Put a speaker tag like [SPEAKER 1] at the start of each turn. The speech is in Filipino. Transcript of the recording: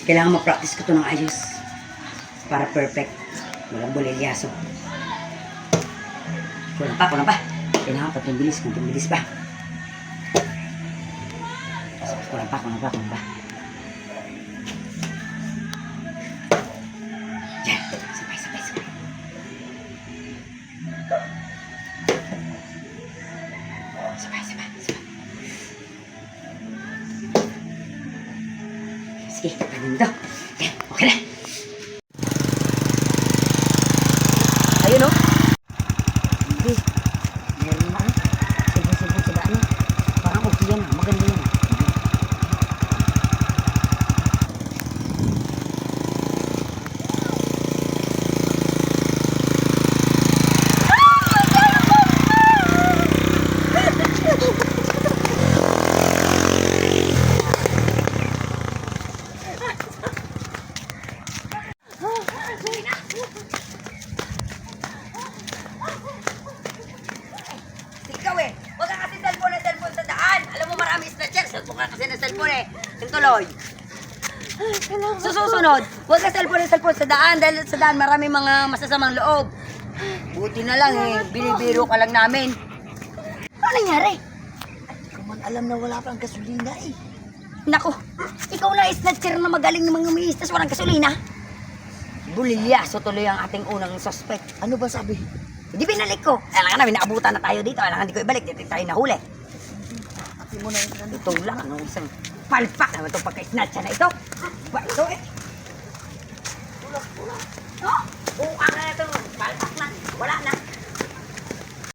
[SPEAKER 1] Kailangan ma-practice ko ito ng ayos. Para perfect. Walang bolilyaso. Kulang pa. Kailangan konting bilis pa. Kulang pa. Yan, sabay. Sabay. Sige, kanin to. Yan, okay na. Ayun o. Hindi. Meron na. Sibo sa daan. Parang okay yan. Maganda yan. Ikaw eh, huwag ka kasi cellphone sa daan. Alam mo marami snatcher, cellphone ka kasi ng cellphone eh. Yung tuloy. Susunod, huwag ka cellphone sa daan dahil sa daan marami mga masasamang loob. Buti na lang eh, binibiro ka lang namin. Ano nangyari? Hindi ko man alam na wala pang gasolina eh. Naku, ikaw na snatcher na magaling ng mga umiistas walang gasolina. Bulilyaso tuloy ang ating unang suspect. Ano ba sabi? Hindi binalik ko. Kailangan namin, naabutan na tayo dito. Kailangan hindi ko ibalik. Dito tayo nahuli. Pati mo na yung ito lang. Anong isang palpak naman itong pagka-snatcha na ito. Ba, ito eh. Tulak. Oh, buka na ito. Palpak na. Wala na.